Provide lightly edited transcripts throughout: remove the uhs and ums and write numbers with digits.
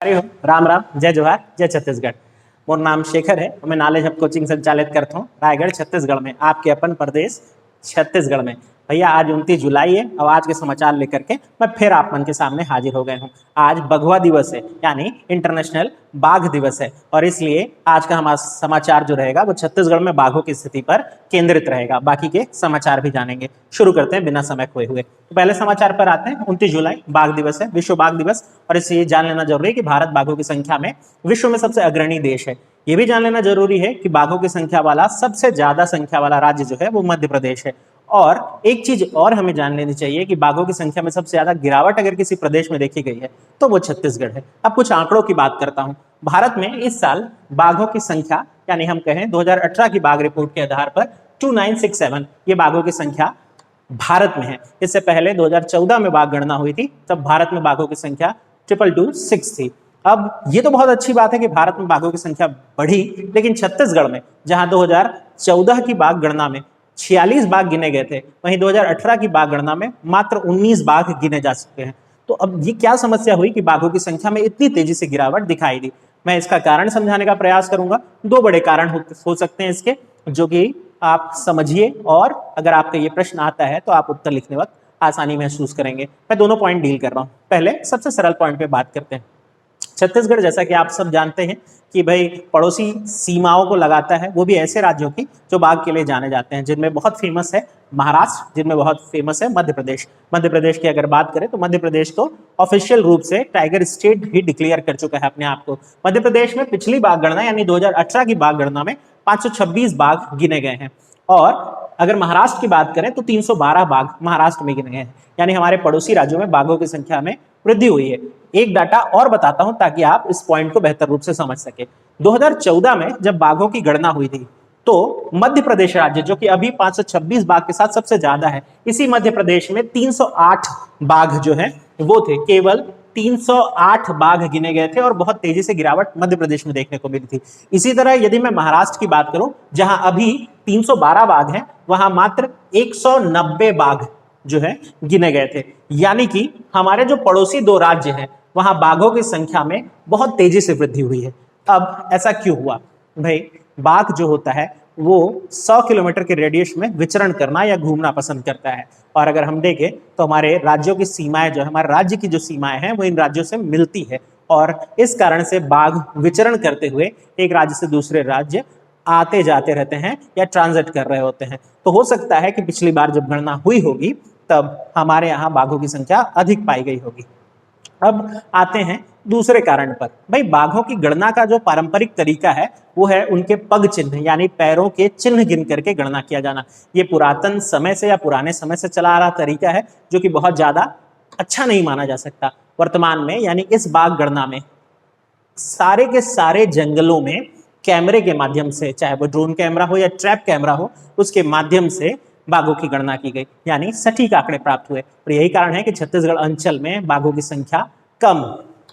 हरि ओम, राम राम, जय जोहार, जय छत्तीसगढ़। मोर नाम शेखर है और मैं नॉलेज हब कोचिंग संचालित करता हूँ रायगढ़ छत्तीसगढ़ में, आपके अपन प्रदेश छत्तीसगढ़ में। भैया आज 29 जुलाई है और आज के समाचार लेकर के मैं फिर आप मन के सामने हाजिर हो गए हूँ। आज बघवा दिवस है यानी इंटरनेशनल बाघ दिवस है और इसलिए आज का हमारा समाचार जो रहेगा वो छत्तीसगढ़ में बाघों की स्थिति पर केंद्रित रहेगा। बाकी के समाचार भी जानेंगे। शुरू करते हैं बिना समय खोए हुए। तो पहले समाचार पर आते हैं। 29 जुलाई बाघ दिवस है, विश्व बाघ दिवस, और इसलिए जान लेना जरूरी है कि भारत बाघों की संख्या में विश्व में सबसे अग्रणी देश है। यह भी जान लेना जरूरी है कि बाघों की संख्या वाला सबसे ज्यादा संख्या वाला राज्य जो है वो मध्य प्रदेश है। और एक चीज और हमें जान लेनी चाहिए कि बाघों की संख्या में सबसे ज्यादा गिरावट अगर किसी प्रदेश में देखी गई है तो वो छत्तीसगढ़ है। अब कुछ आंकड़ों की बात करता हूं। भारत में इस साल बाघों की संख्या यानी हम कहें 2018 की बाघ रिपोर्ट के आधार पर 2967 ये बाघों की संख्या भारत में है। इससे पहले 2014 में बाघ गणना हुई थी, तब भारत में बाघों की संख्या 2226 थी। अब ये तो बहुत अच्छी बात है कि भारत में बाघों की संख्या बढ़ी, लेकिन छत्तीसगढ़ में जहां 2014 की बाघ गणना में 46 बाघ गिने गए थे, वहीं 2018 की बाघ गणना में मात्र 19 बाघ गिने जा सकते हैं। तो अब ये क्या समस्या हुई कि बाघों की संख्या में इतनी तेजी से गिरावट दिखाई दी। मैं इसका कारण समझाने का प्रयास करूंगा। दो बड़े कारण हो सकते हैं इसके, जो कि आप समझिए, और अगर आपका ये प्रश्न आता है तो आप उत्तर लिखने वक्त आसानी महसूस करेंगे। मैं दोनों पॉइंट डील कर रहा हूं। पहले सबसे सरल पॉइंट पे बात करते हैं। छत्तीसगढ़, जैसा कि आप सब जानते हैं कि भाई पड़ोसी सीमाओं को लगाता है, वो भी ऐसे राज्यों की जो बाघ के लिए जाने जाते हैं, जिनमें बहुत फेमस है महाराष्ट्र, जिनमें बहुत फेमस है मध्य प्रदेश। मध्य प्रदेश की अगर बात करें तो मध्य प्रदेश तो ऑफिशियल रूप से टाइगर स्टेट ही डिक्लेयर कर चुका है अपने आप को। मध्य प्रदेश में पिछली बाघ गणना यानी 2018 की बाघ गणना में 526 बाघ गिने गए हैं, और अगर महाराष्ट्र की बात करें तो 312 बाघ महाराष्ट्र में गिने गए हैं। यानी हमारे पड़ोसी राज्यों में बाघों की संख्या में वृद्धि हुई है। एक डाटा और बताता हूं ताकि आप इस पॉइंट को बेहतर रूप से समझ सके। 2014 में जब बाघों की गणना हुई थी तो मध्य प्रदेश राज्य, जो कि अभी 526 बाघ के साथ सबसे ज्यादा है, इसी मध्य प्रदेश में 308 बाघ जो है वो थे। केवल 308 बाघ गिने गए थे और बहुत तेजी से गिरावट मध्य प्रदेश में देखने को मिली थी। इसी तरह यदि मैं महाराष्ट्र की बात करूं, जहां अभी 312 बाघ हैं, वहां मात्र 190 बाघ जो है गिने गए थे। यानी कि हमारे जो पड़ोसी दो राज्य हैं वहां बाघों की संख्या में बहुत तेजी से वृद्धि हुई है। अब ऐसा क्यों हुआ? भाई बाघ जो होता है वो 100 किलोमीटर के रेडियस में विचरण करना या घूमना पसंद करता है, और अगर हम देखें तो हमारे राज्यों की सीमाएं जो है, हमारे राज्य की जो सीमाएं हैं वो इन राज्यों से मिलती है, और इस कारण से बाघ विचरण करते हुए एक राज्य से दूसरे राज्य आते जाते रहते हैं या ट्रांजिट कर रहे होते हैं। तो हो सकता है कि पिछली बार जब गणना हुई होगी तब हमारे यहाँ बाघों की संख्या अधिक पाई गई होगी। अब आते हैं दूसरे कारण पर। भाई बाघों की गणना का जो पारंपरिक तरीका है वो है उनके पग चिन्ह यानी पैरों के चिन्ह गिन करके गणना किया जाना। ये पुरातन समय से या पुराने समय से चला आ रहा तरीका है, जो कि बहुत ज्यादा अच्छा नहीं माना जा सकता। वर्तमान में यानी इस बाघ गणना में सारे के सारे जंगलों में कैमरे के माध्यम से, चाहे वो ड्रोन कैमरा हो या ट्रैप कैमरा हो, उसके माध्यम से बाघों की गणना की गई, यानी सटीक आंकड़े प्राप्त हुए। और यही कारण है कि छत्तीसगढ़ अंचल में बाघों की संख्या कम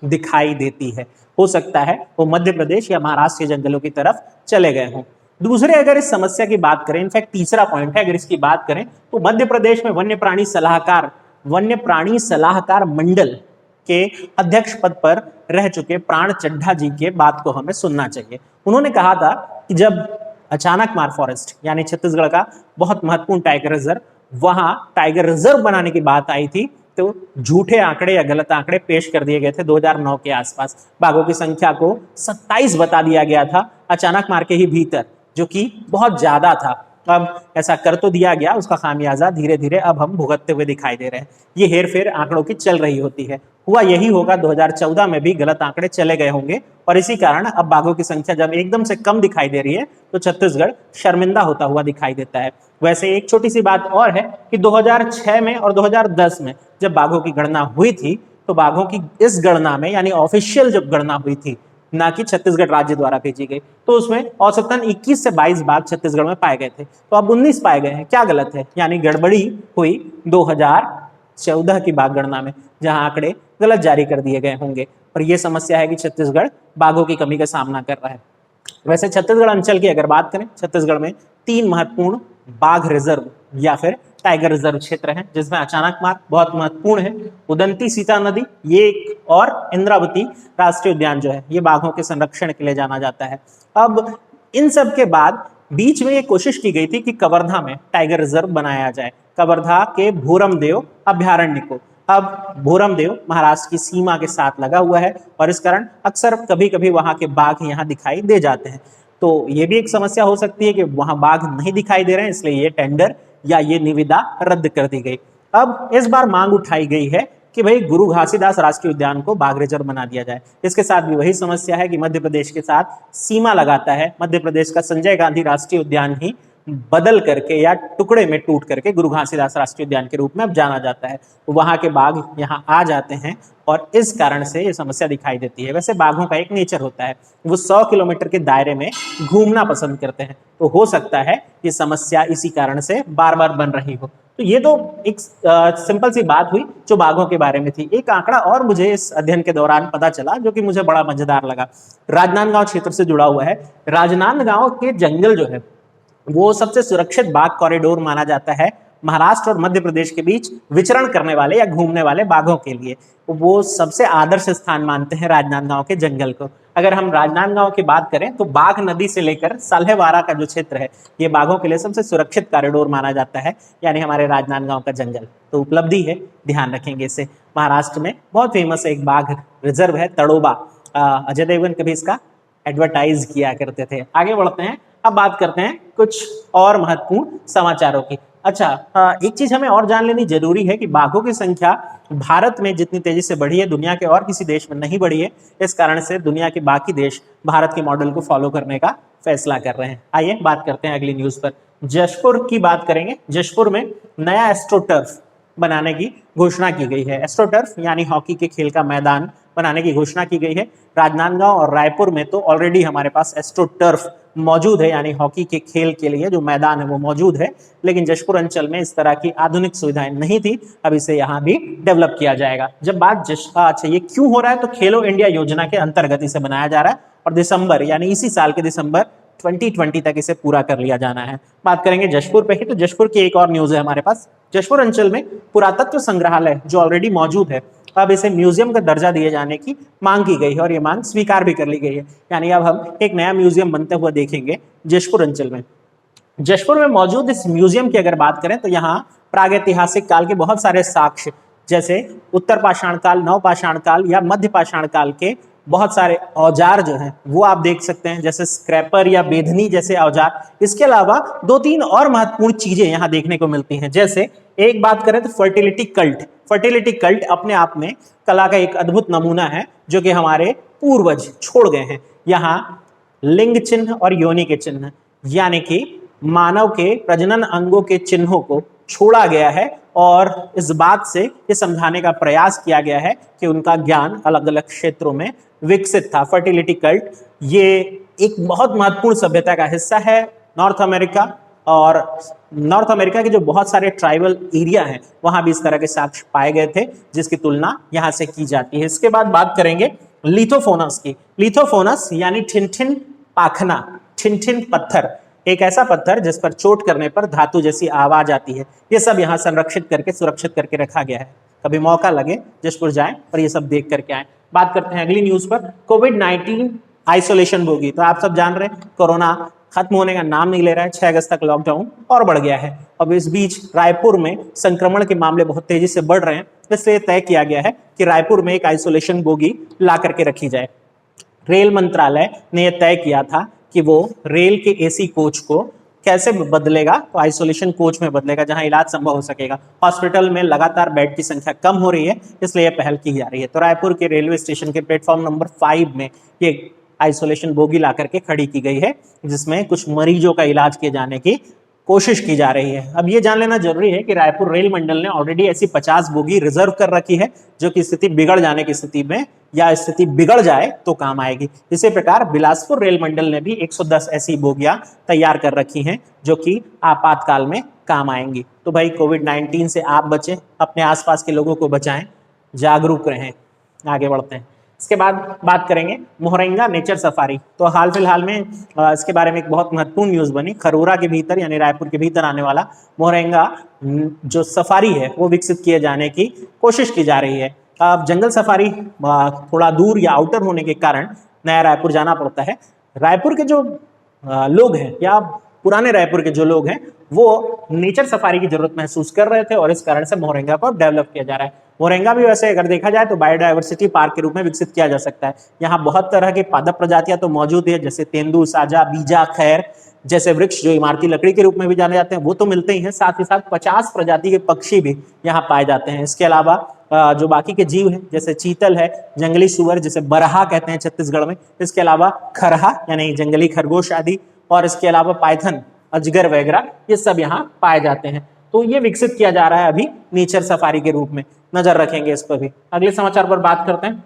दिखाई देती है। हो सकता है वो मध्य प्रदेश या महाराष्ट्र के जंगलों की तरफ चले गए हों। दूसरे अगर इस समस्या की बात करें, इनफैक्ट तीसरा पॉइंट है, अगर इसकी बात करें तो मध्य प्रदेश में वन्य प्राणी सलाहकार मंडल के अध्यक्ष पद पर रह चुके प्राण चड्ढा जी के बात को हमें सुनना चाहिए। उन्होंने कहा था कि जब अचानक मार फॉरेस्ट यानी छत्तीसगढ़ का बहुत महत्वपूर्ण टाइगर रिजर्व, वहां टाइगर रिजर्व बनाने की बात आई थी तो झूठे आंकड़े या गलत आंकड़े पेश कर दिए गए थे। 2009 के आसपास बाघों की संख्या को 27 बता दिया गया था अचानक मार के ही भीतर, जो कि बहुत ज्यादा था। अब ऐसा कर तो दिया गया, उसका खामियाजा धीरे धीरे अब हम भुगतते हुए दिखाई दे रहे हैं। ये हेरफेर आंकड़ों की चल रही होती है। हुआ यही होगा, 2014 में भी गलत आंकड़े चले गए होंगे, और इसी कारण अब बाघों की संख्या जब एकदम से कम दिखाई दे रही है तो छत्तीसगढ़ शर्मिंदा होता हुआ दिखाई देता है। वैसे एक छोटी सी बात और है कि 2006 में और 2010 में जब बाघों की गणना हुई थी तो बाघों की इस गणना में यानी ऑफिशियल जब गणना हुई थी, ना कि छत्तीसगढ़ राज्य द्वारा भेजी गई, तो उसमें औसतन 21 से 22 बाघ छत्तीसगढ़ में पाए गए थे। तो अब 19 पाए गए हैं। क्या गलत है? यानी गड़बड़ी हुई 2014 की बाघ गणना में, जहां आंकड़े गलत जारी कर दिए गए होंगे, और यह समस्या है कि छत्तीसगढ़ बाघों की कमी का सामना कर रहा है। वैसे छत्तीसगढ़ अंचल की अगर बात करें, छत्तीसगढ़ में 3 महत्वपूर्ण बाघ रिजर्व या फिर टाइगर रिजर्व क्षेत्र है, जिसमें अचानक मार्ग बहुत महत्वपूर्ण है, उदंती सीता नदी, ये एक और इंद्रावती राष्ट्रीय उद्यान जो है ये बाघों के संरक्षण के लिए जाना जाता है। अब इन सब के बाद बीच में ये कोशिश की गई थी कि कवर्धा में टाइगर रिजर्व बनाया जाए, कवर्धा के भूरमदेव अभ्यारण्य को। अब भूरमदेव महाराष्ट्र की सीमा के साथ लगा हुआ है और इस कारण अक्सर कभी कभी वहां के बाघ यहाँ दिखाई दे जाते हैं। तो ये भी एक समस्या हो सकती है कि वहां बाघ नहीं दिखाई दे रहे हैं, इसलिए ये टेंडर या ये निविदा रद्द कर दी गई। अब इस बार मांग उठाई गई है कि भाई गुरु घासीदास राष्ट्रीय उद्यान को बाघ रिजर्व बना दिया जाए। इसके साथ भी वही समस्या है कि मध्य प्रदेश के साथ सीमा लगाता है, मध्य प्रदेश का संजय गांधी राष्ट्रीय उद्यान ही बदल करके या टुकड़े में टूट करके गुरु घासीदास राष्ट्रीय उद्यान के रूप में अब जाना जाता है। तो वहां के बाघ यहाँ आ जाते हैं और इस कारण से ये समस्या दिखाई देती है। वैसे बाघों का एक नेचर होता है, वो 100 किलोमीटर के दायरे में घूमना पसंद करते हैं, तो हो सकता है ये समस्या इसी कारण से बार बार बन रही हो। तो ये तो एक सिंपल सी बात हुई जो बाघों के बारे में थी। एक आंकड़ा और मुझे इस अध्ययन के दौरान पता चला जो कि मुझे बड़ा मजेदार लगा, राजनांदगांव क्षेत्र से जुड़ा हुआ है। राजनांदगांव के जंगल जो है वो सबसे सुरक्षित बाघ कॉरिडोर माना जाता है महाराष्ट्र और मध्य प्रदेश के बीच विचरण करने वाले या घूमने वाले बाघों के लिए। वो सबसे आदर्श स्थान मानते हैं राजनांदगांव के जंगल को। अगर हम राजनांदगांव की बात करें तो बाघ नदी से लेकर साल्हेवारा का जो क्षेत्र है ये बाघों के लिए सबसे सुरक्षित कॉरिडोर माना जाता है, यानी हमारे राजनांदगांव का जंगल। तो उपलब्धि है, ध्यान रखेंगे इसे। महाराष्ट्र में बहुत फेमस एक बाघ रिजर्व है तड़ोबा, अजय देवगन कभी इसका एडवर्टाइज किया करते थे। आगे बढ़ते हैं, अब बात करते हैं कुछ और महत्वपूर्ण समाचारों की। अच्छा, एक चीज हमें और जान लेनी जरूरी है कि बाघों की संख्या भारत में जितनी तेजी से बढ़ी है दुनिया के और किसी देश में नहीं बढ़ी है। इस कारण से दुनिया के बाकी देश भारत के मॉडल को फॉलो करने का फैसला कर रहे हैं। आइए बात करते हैं अगली न्यूज पर। जशपुर की बात करेंगे। जशपुर में नया एस्ट्रोटर्फ बनाने की घोषणा की गई है। एस्ट्रोटर्फ यानी हॉकी के खेल का मैदान बनाने की घोषणा की गई है। राजनांदगांव और रायपुर में तो ऑलरेडी हमारे पास एस्ट्रोटर्फ मौजूद है, यानी हॉकी के खेल के लिए जो मैदान है वो मौजूद है, लेकिन जशपुर अंचल में इस तरह की आधुनिक सुविधाएं नहीं थी। अब इसे यहाँ भी डेवलप किया जाएगा। जब बात अच्छा ये क्यों हो रहा है, तो खेलो इंडिया योजना के अंतर्गत इसे बनाया जा रहा है और दिसंबर यानी इसी साल के दिसंबर 2020 तक इसे पूरा कर लिया जाना है। बात करेंगे जशपुर पे ही, तो जशपुर की एक और न्यूज है हमारे पास। जशपुर अंचल में पुरातत्व संग्रहालय जो ऑलरेडी मौजूद है, अब इसे म्यूजियम का दर्जा दिए जाने की मांग की गई है और ये मांग स्वीकार भी कर ली गई है। यानी अब हम एक नया म्यूजियम बनते हुए देखेंगे जशपुर अंचल में। जशपुर में मौजूद इस म्यूजियम की अगर बात करें तो यहाँ प्रागैतिहासिक काल के बहुत सारे साक्ष्य, जैसे उत्तर पाषाण काल, नव पाषाण काल या मध्य पाषाण काल के बहुत सारे औजार जो हैं वो आप देख सकते हैं, जैसे स्क्रैपर या बेधनी जैसे औजार। इसके अलावा 2-3 और महत्वपूर्ण चीजें यहाँ देखने को मिलती हैं। जैसे एक बात करें तो फर्टिलिटी कल्ट। फर्टिलिटी कल्ट अपने आप में कला का एक अद्भुत नमूना है जो कि हमारे पूर्वज छोड़ गए हैं। यहाँ लिंग चिन्ह और योनि के चिन्ह, यानी कि मानव के प्रजनन अंगों के चिन्हों को छोड़ा गया है और इस बात से ये समझाने का प्रयास किया गया है कि उनका ज्ञान अलग अलग क्षेत्रों में विकसित था। फर्टिलिटी कल्ट ये एक बहुत महत्वपूर्ण सभ्यता का हिस्सा है। नॉर्थ अमेरिका और नॉर्थ अमेरिका के जो बहुत सारे ट्राइबल एरिया हैं वहां भी इस तरह के साक्ष्य पाए गए थे, जिसकी तुलना यहां से की जाती है। इसके बाद बात करेंगे लिथोफोनस की। लिथोफोनस यानी ठिनठिन पाखना, ठिनठिन पत्थर, एक ऐसा पत्थर जिस पर चोट करने पर धातु जैसी आवाज आती है। ये सब यहाँ संरक्षित करके सुरक्षित करके रखा गया है। कभी मौका लगे जशपुर जाएं और ये सब देख करके आए। बात करते हैं अगली न्यूज पर, कोविड-19 आइसोलेशन बोगी। तो आप सब जान रहे हैं कोरोना खत्म होने का नाम नहीं ले रहा है। 6 अगस्त तक लॉकडाउन और बढ़ गया है। अब इस बीच रायपुर में संक्रमण के मामले बहुत तेजी से बढ़ रहे हैं, इसलिए तय किया गया है कि रायपुर में एक आइसोलेशन बोगी ला करके रखी जाए। रेल मंत्रालय ने यह तय किया था कि वो रेल के एसी कोच को कैसे बदलेगा, तो आइसोलेशन कोच में बदलेगा जहां इलाज संभव हो सकेगा। हॉस्पिटल में लगातार बेड की संख्या कम हो रही है, इसलिए यह पहल की जा रही है। तो रायपुर के रेलवे स्टेशन के प्लेटफॉर्म नंबर 5 में ये आइसोलेशन बोगी ला करके खड़ी की गई है, जिसमें कुछ मरीजों का इलाज किए जाने की कोशिश की जा रही है। अब ये जान लेना जरूरी है कि रायपुर रेल मंडल ने ऑलरेडी ऐसी 50 बोगी रिजर्व कर रखी है जो कि स्थिति बिगड़ जाने की स्थिति में या स्थिति बिगड़ जाए तो काम आएगी। इसी प्रकार बिलासपुर रेल मंडल ने भी 110 ऐसी बोगियां तैयार कर रखी हैं जो कि आपातकाल में काम आएंगी। तो भाई कोविड-19 से आप बचें, अपने आसपास के लोगों को बचाएं, जागरूक रहें। आगे बढ़ते हैं। इसके बाद बात करेंगे मोहरेंगा नेचर सफारी। तो हाल फिलहाल में इसके बारे में एक बहुत महत्वपूर्ण न्यूज बनी। खरोरा के भीतर यानी रायपुर के भीतर आने वाला मोहरेंगा जो सफारी है वो विकसित किए जाने की कोशिश की जा रही है। अब जंगल सफारी थोड़ा दूर या आउटर होने के कारण नया रायपुर जाना पड़ता है। रायपुर के जो लोग हैं या पुराने रायपुर के जो लोग हैं वो नेचर सफारी की जरूरत महसूस कर रहे थे और इस कारण से मोहरेंगा को डेवलप किया जा रहा है। मोहरेंगा भी वैसे अगर देखा जाए तो बायोडायवर्सिटी पार्क के रूप में विकसित किया जा सकता है। यहाँ बहुत तरह की पादप प्रजातियां तो मौजूद है, जैसे तेंदू, साजा, बीजा, खैर जैसे वृक्ष जो इमारती लकड़ी के रूप में भी जाने जाते हैं वो तो मिलते ही हैं, साथ ही साथ 50 प्रजाति के पक्षी भी यहाँ पाए जाते हैं। इसके अलावा जो बाकी के जीव हैं जैसे चीतल है, जंगली सुअर जिसे बरहा कहते हैं छत्तीसगढ़ में, इसके अलावा खरहा यानी जंगली खरगोश आदि, और इसके अलावा पाइथन, अजगर वगैरह ये सब यहाँ पाए जाते हैं। तो ये विकसित किया जा रहा है अभी नेचर सफारी के रूप में, नजर रखेंगे इस पर भी। अगले समाचार पर बात करते हैं।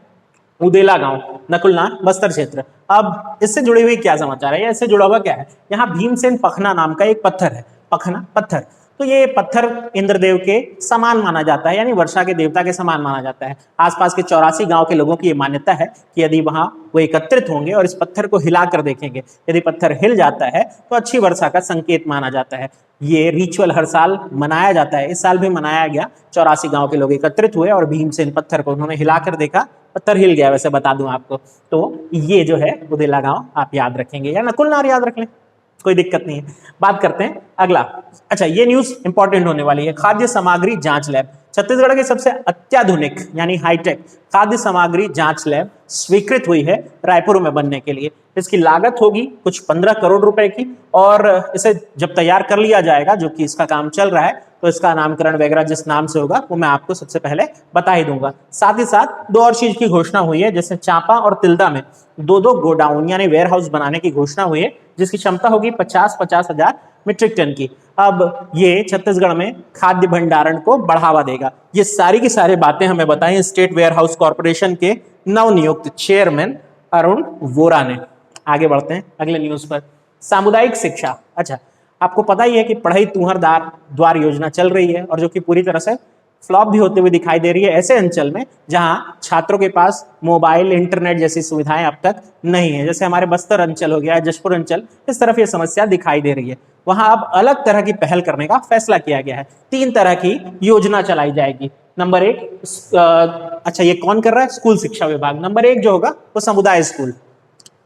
उदेला गांव, नकुलना, बस्तर क्षेत्र। अब इससे जुड़ी हुई क्या समाचार है या इससे जुड़ा हुआ क्या है? यहाँ भीमसेन पखना नाम का एक पत्थर है, पखना पत्थर। तो ये पत्थर इंद्रदेव के समान माना जाता है, यानी वर्षा के देवता के समान माना जाता है। आसपास के 84 गांव के लोगों की ये मान्यता है कि यदि वहां वो एकत्रित होंगे और इस पत्थर को हिलाकर देखेंगे, यदि पत्थर हिल जाता है तो अच्छी वर्षा का संकेत माना जाता है। ये रिचुअल हर साल मनाया जाता है, इस साल भी मनाया गया। 84 गांव के लोग एकत्रित हुए और भीमसेन पत्थर को उन्होंने हिलाकर देखा, पत्थर हिल गया। वैसे बता दूं आपको, तो ये जो है उदेला गांव आप याद रखेंगे, या नकुलनार याद रख लें, कोई दिक्कत नहीं है। बात करते हैं अगला। अच्छा, ये न्यूज इंपॉर्टेंट होने वाली है। खाद्य सामग्री जांच लैब, छत्तीसगढ़ की सबसे अत्याधुनिक यानी हाईटेक खाद्य सामग्री जांच लैब स्वीकृत हुई है रायपुर में बनने के लिए। इसकी लागत होगी कुछ 15 करोड़ रुपए की, और इसे जब तैयार कर लिया जाएगा, जो कि इसका काम चल रहा है, तो इसका नामकरण वगैरह जिस नाम से होगा वो मैं आपको सबसे पहले बता ही दूंगा। साथ ही साथ दो और चीज की घोषणा हुई है, जैसे चांपा और तिल्दा में दो गोडाउन यानी वेयर हाउस बनाने की घोषणा हुई है, जिसकी क्षमता होगी 50 हजार मीट्रिक टन की। अब ये छत्तीसगढ़ में खाद्य भंडारण को बढ़ावा देगा। ये सारी की सारी बातें हमें बताई स्टेट वेयर हाउस कॉर्पोरेशन के नवनियुक्त चेयरमैन अरुण वोरा ने। आगे बढ़ते हैं अगले न्यूज पर। सामुदायिक शिक्षा। अच्छा, आपको पता ही है कि पढ़ई तुहर द्वार योजना चल रही है, और जो कि पूरी तरह से फ्लॉप भी होते हुए दिखाई दे रही है ऐसे अंचल में जहां छात्रों के पास मोबाइल, इंटरनेट जैसी सुविधाएं अब तक नहीं है। जैसे हमारे बस्तर अंचल हो गया, जशपुर अंचल, इस तरफ ये समस्या दिखाई दे रही है। वहां अब अलग तरह की पहल करने का फैसला किया गया है। 3 तरह की योजना चलाई जाएगी। नंबर 1, अच्छा ये कौन कर रहा है? स्कूल शिक्षा विभाग। नंबर 1 जो होगा वो समुदाय स्कूल,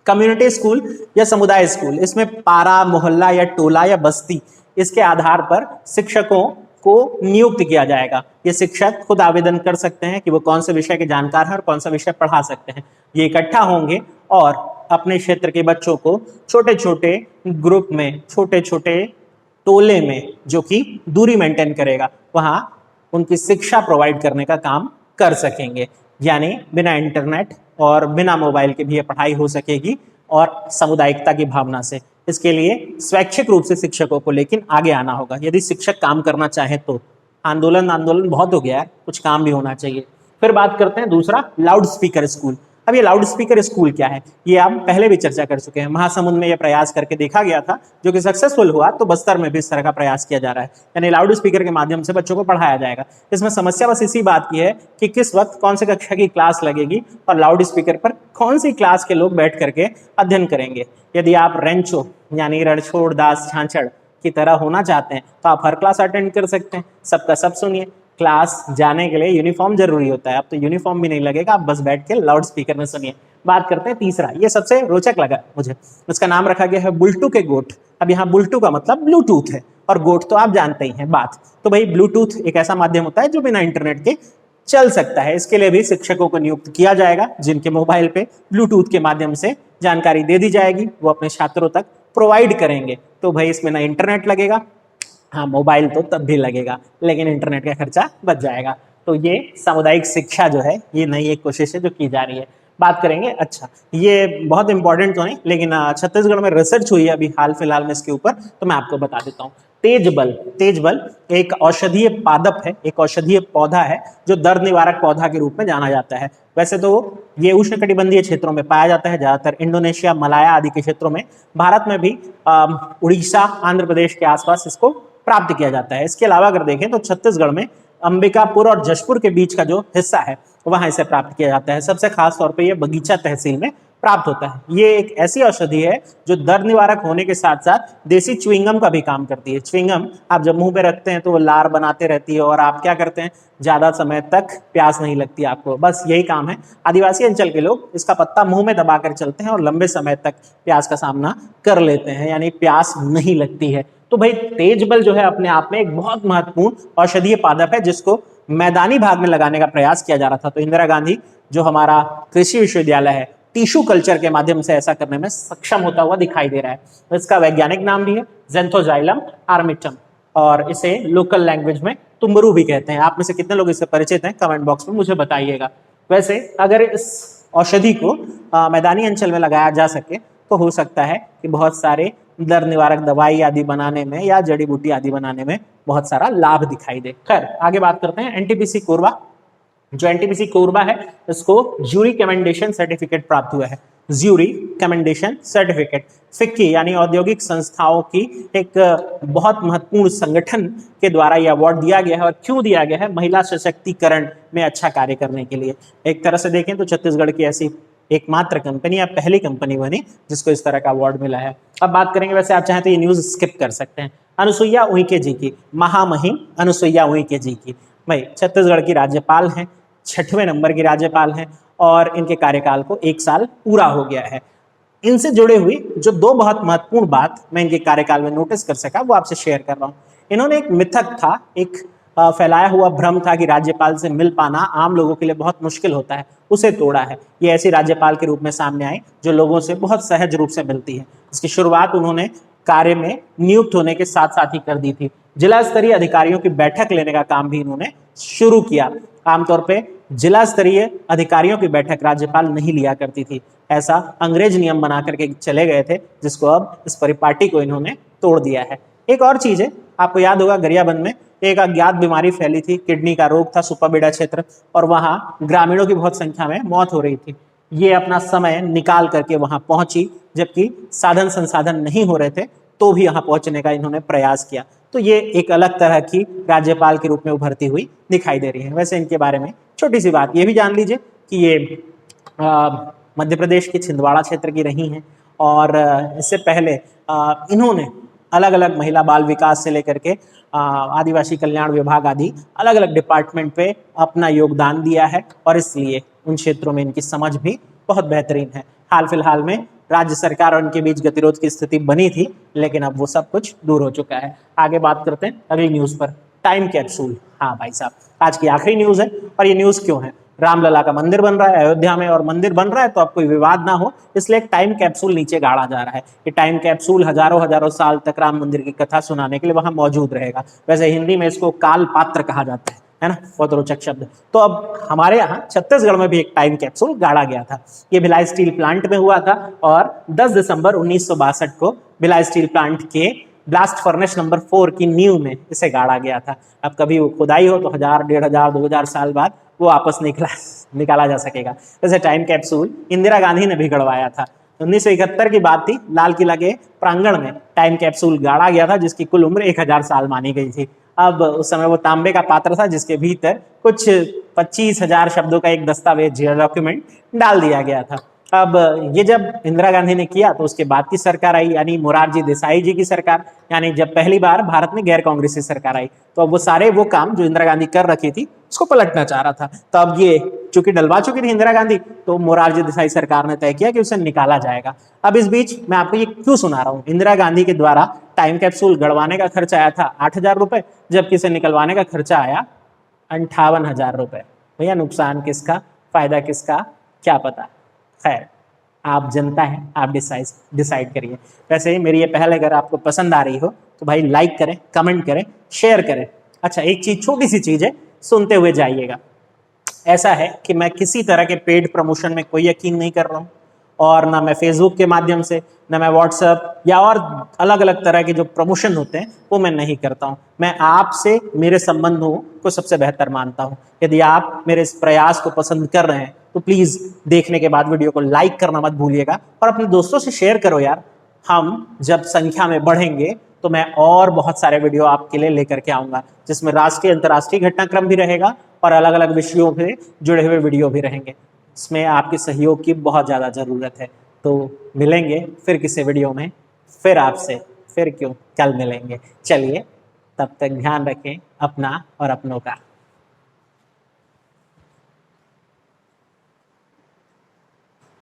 कम्युनिटी स्कूल या समुदाय स्कूल। इसमें पारा, मोहल्ला या टोला या बस्ती, इसके आधार पर शिक्षकों को नियुक्त किया जाएगा। ये शिक्षक खुद आवेदन कर सकते हैं कि वो कौन से विषय के जानकार हैं और कौन सा विषय पढ़ा सकते हैं। ये इकट्ठा होंगे और अपने क्षेत्र के बच्चों को छोटे छोटे ग्रुप में, छोटे छोटे टोले में, जो कि दूरी मेंटेन करेगा, वहां उनकी शिक्षा प्रोवाइड करने का काम कर सकेंगे। यानी बिना इंटरनेट और बिना मोबाइल के भी ये पढ़ाई हो सकेगी, और सामुदायिकता की भावना से। इसके लिए स्वैच्छिक रूप से शिक्षकों को लेकिन आगे आना होगा। यदि शिक्षक काम करना चाहे तो आंदोलन बहुत हो गया है, कुछ काम भी होना चाहिए। फिर बात करते हैं दूसरा, लाउड स्पीकर स्कूल। अब ये लाउड स्पीकर स्कूल क्या है, ये आप पहले भी चर्चा कर चुके हैं। महासमुंद में ये प्रयास करके देखा गया था, जो कि सक्सेसफुल हुआ। तो बस्तर में भी इस तरह का प्रयास किया जा रहा है, यानी लाउड स्पीकर के माध्यम से बच्चों को पढ़ाया जाएगा। इसमें समस्या बस इसी बात की है कि किस वक्त कौन सी कक्षा की क्लास लगेगी और लाउड स्पीकर पर कौन सी क्लास के लोग बैठ करके अध्ययन करेंगे। यदि आप रेंचो यानी रणछोड़ दास छाछड़ की तरह होना चाहते हैं तो आप हर क्लास अटेंड कर सकते हैं, सबका सब सुनिए। क्लास जाने के लिए यूनिफॉर्म जरूरी होता है, अब तो यूनिफॉर्म भी नहीं लगेगा, आप बस बैठ के लाउड स्पीकर में सुनिए। बात करते हैं तीसरा, ये सबसे रोचक लगा मुझे, इसका नाम रखा गया है बुल्टू के गोट। अब यहाँ बुल्टू का मतलब ब्लूटूथ है, और गोट तो आप जानते ही हैं बात। तो भाई ब्लूटूथ एक ऐसा माध्यम होता है जो बिना इंटरनेट के चल सकता है। इसके लिए भी शिक्षकों को नियुक्त किया जाएगा, जिनके मोबाइल पे ब्लूटूथ के माध्यम से जानकारी दे दी जाएगी, वो अपने छात्रों तक प्रोवाइड करेंगे। तो भाई इसमें ना इंटरनेट लगेगा, हाँ मोबाइल तो तब भी लगेगा, लेकिन इंटरनेट का खर्चा बच जाएगा। तो ये सामुदायिक शिक्षा जो है, ये नई एक कोशिश है जो की जा रही है। बात करेंगे, अच्छा ये बहुत इंपॉर्टेंट तो नहीं, लेकिन छत्तीसगढ़ में रिसर्च हुई है अभी हाल फिलहाल में इसके ऊपर, तो मैं आपको बता देता हूँ। तेजबल एक औषधीय पादप है, एक औषधीय पौधा है जो दर्द निवारक पौधा के रूप में जाना जाता है। वैसे तो ये उष्णकटिबंधीय क्षेत्रों में पाया जाता है, ज्यादातर इंडोनेशिया, मलाया आदि के क्षेत्रों में। भारत में भी उड़ीसा, आंध्र प्रदेश के आसपास इसको प्राप्त किया जाता है। इसके अलावा अगर देखें तो छत्तीसगढ़ में अंबिकापुर और जशपुर के बीच का जो हिस्सा है वहां इसे प्राप्त किया जाता है। सबसे खास तौर पे ये बगीचा तहसील में प्राप्त होता है। ये एक ऐसी औषधि है जो दर्द निवारक होने के साथ साथ देसी च्युइंगम का भी काम करती है। च्युइंगम आप जब मुंह पे रखते हैं तो वो लार बनाते रहती है और आप क्या करते हैं, ज्यादा समय तक प्यास नहीं लगती आपको, बस यही काम है। आदिवासी अंचल के लोग इसका पत्ता मुंह में दबाकर चलते हैं और लंबे समय तक प्यास का सामना कर लेते हैं, यानी प्यास नहीं लगती है। तो भाई तेज बल जो है अपने आप में एक बहुत महत्वपूर्ण औषधीय पादप है जिसको मैदानी भाग में लगाने का प्रयास किया जा रहा था। तो इंदिरा गांधी जो हमारा कृषि विश्वविद्यालय है, टिश्यू कल्चर के माध्यम से ऐसा करने में सक्षम होता हुआ दिखाई दे रहा है। इसका वैज्ञानिक नाम भी है ज़ैंथोजाइलम आर्मिटम और इसे लोकल लैंग्वेज में तुम्बरू भी कहते हैं। आप में से कितने लोग इससे परिचित हैं, कमेंट बॉक्स में मुझे बताइएगा। वैसे अगर इस औषधि को मैदानी अंचल में लगाया जा सके तो हो सकता है कि बहुत सारे दर्द निवारक दवाई आदि बनाने में या जड़ी बूटी आदि बनाने में बहुत सारा लाभ दिखाई दे। खैर आगे बात करते हैं एनटीपीसी कोरबा। जो एनटीपीसी कोरबा है इसको ज्यूरी कमेंडेशन सर्टिफिकेट प्राप्त हुआ है। ज्यूरी कमेंडेशन सर्टिफिकेट फिक्की यानी औद्योगिक संस्थाओं की एक बहुत महत्वपूर्ण संगठन के द्वारा यह अवार्ड दिया गया है। और क्यों दिया गया है? महिला सशक्तिकरण में अच्छा कार्य करने के लिए। एक तरह से देखें तो छत्तीसगढ़ की ऐसी एकमात्र कंपनी या पहली कंपनी बनी जिसको इस तरह का अवार्ड मिला है। अब बात करेंगे, वैसे आप चाहें तो ये न्यूज स्किप कर सकते हैं, अनुसुईया उइके जी की, महामहिम अनुसुईया उइके जी की। भाई छत्तीसगढ़ की राज्यपाल हैं, 6वें नंबर की राज्यपाल हैं और इनके कार्यकाल को 1 साल पूरा हो गया है। इनसे जुड़े हुई जो 2 बहुत महत्वपूर्ण बात मैं इनके कार्यकाल में नोटिस कर सका वो आपसे शेयर कर रहा हूँ। इन्होंने एक मिथक था, एक फैलाया हुआ भ्रम था कि राज्यपाल से मिल पाना आम लोगों के लिए बहुत मुश्किल होता है, उसे तोड़ा है। ये ऐसी राज्यपाल के रूप में सामने आई जो लोगों से बहुत सहज रूप से मिलती है। इसकी शुरुआत उन्होंने कार्य में नियुक्त होने के साथ साथ ही कर दी थी। जिला स्तरीय अधिकारियों की बैठक लेने का काम भी इन्होंने शुरू किया। आमतौर पे जिला स्तरीय अधिकारियों की बैठक राज्यपाल नहीं लिया करती थी, ऐसा अंग्रेज नियम बना करके चले गए थे, जिसको अब इस परिपाटी को इन्होंने तोड़ दिया है। एक और चीज है, आपको याद होगा गरियाबंद में एक अज्ञात बीमारी फैली थी, किडनी का रोग था, सुपरबेड़ा क्षेत्र, और वहां ग्रामीणों की बहुत संख्या में मौत हो रही थी। ये अपना समय निकाल करके वहां पहुंची, जबकि साधन संसाधन नहीं हो रहे थे, तो भी यहाँ पहुंचने का इन्होंने प्रयास किया। तो ये एक अलग तरह की राज्यपाल के रूप में उभरती हुई दिखाई दे रही है। वैसे इनके बारे में छोटी सी बात ये भी जान लीजिए कि ये मध्य प्रदेश के छिंदवाड़ा क्षेत्र की रही हैं और इससे पहले इन्होंने अलग अलग महिला बाल विकास से लेकर के आदिवासी कल्याण विभाग आदि अलग अलग डिपार्टमेंट पे अपना योगदान दिया है और इसलिए उन क्षेत्रों में इनकी समझ भी बहुत बेहतरीन है। हाल फिलहाल में राज्य सरकार और उनके बीच गतिरोध की स्थिति बनी थी, लेकिन अब वो सब कुछ दूर हो चुका है। आगे बात करते हैं अगली न्यूज पर, टाइम कैप्सूल। हाँ भाई साहब, आज की आखिरी न्यूज है। और ये न्यूज क्यों है? रामलला का मंदिर बन रहा है अयोध्या में, और मंदिर बन रहा है तो अब कोई विवाद ना हो, इसलिए एक टाइम कैप्सूल नीचे गाड़ा जा रहा है। ये टाइम कैप्सूल हजारों हजारों साल तक राम मंदिर की कथा सुनाने के लिए वहां मौजूद रहेगा। वैसे हिंदी में इसको काल पात्र कहा जाता है ना, बहुत रोचक शब्द। तो अब हमारे यहाँ छत्तीसगढ़ में भी एक टाइम कैप्सूल गाड़ा गया था। ये भिलाई स्टील प्लांट में हुआ था और 10 दिसंबर 1962 को भिलाई स्टील प्लांट के ब्लास्ट फर्नेस नंबर 4 की नींव में इसे गाड़ा गया था। अब कभी वो खुदाई हो तो 1000, 1500, 2000 साल बाद वो वापस निकाला जा सकेगा। वैसे टाइम कैप्सूल इंदिरा गांधी ने भी गड़वाया था। 1971 की बात थी, लाल किला के प्रांगण में टाइम कैप्सूल गाड़ा गया था जिसकी कुल उम्र 1000 साल मानी गई थी। अब उस समय वो तांबे का पात्र था जिसके भीतर कुछ 25,000 शब्दों का एक दस्तावेज या डॉक्यूमेंट डाल दिया गया था। अब ये जब इंदिरा गांधी ने किया तो उसके बाद की सरकार आई, यानी मोरारजी देसाई जी की सरकार, यानी जब पहली बार भारत में गैर कांग्रेसी सरकार आई, तो अब वो सारे वो काम जो इंदिरा गांधी कर रखी थी उसको पलटना चाह रहा था। तो अब ये चूंकि डलवा चुकी थी इंदिरा गांधी, तो मोरारजी देसाई सरकार ने तय किया कि उसे निकाला जाएगा। अब इस बीच मैं आपको ये क्यों सुना रहा हूँ, इंदिरा गांधी के द्वारा टाइम कैप्सूल गड़वाने का खर्चा आया था 8,000 रुपए, जबकि इसे निकलवाने का खर्चा आया 58,000 रुपए। भैया नुकसान किसका, फायदा किसका, क्या पता। खैर, आप जनता है, आप डिसाइड करिए। वैसे ही मेरी ये पहल अगर आपको पसंद आ रही हो तो भाई लाइक करें, कमेंट करें, शेयर करें। अच्छा, एक चीज, छोटी सी चीज है, सुनते हुए जाइएगा। ऐसा है कि मैं किसी तरह के पेड प्रमोशन में कोई यकीन नहीं कर रहा हूँ, और ना मैं फेसबुक के माध्यम से, ना मैं व्हाट्सएप या और अलग अलग तरह के जो प्रमोशन होते हैं वो मैं नहीं करता हूँ। मैं आपसे मेरे संबंधों को सबसे बेहतर मानता हूँ। यदि आप मेरे इस प्रयास को पसंद कर रहे हैं तो प्लीज देखने के बाद वीडियो को लाइक करना मत भूलिएगा और अपने दोस्तों से शेयर करो यार। हम जब संख्या में बढ़ेंगे तो मैं और बहुत सारे वीडियो आपके लिए लेकर के आऊंगा, जिसमें राष्ट्रीय अंतर्राष्ट्रीय घटनाक्रम भी रहेगा और अलग अलग विषयों से जुड़े हुए वीडियो भी रहेंगे। इसमें आपके सहयोग की बहुत ज़्यादा ज़रूरत है। तो मिलेंगे फिर किसी वीडियो में, फिर आपसे, फिर क्यों, कल मिलेंगे। चलिए, तब तक ध्यान रखें अपना और अपनों का।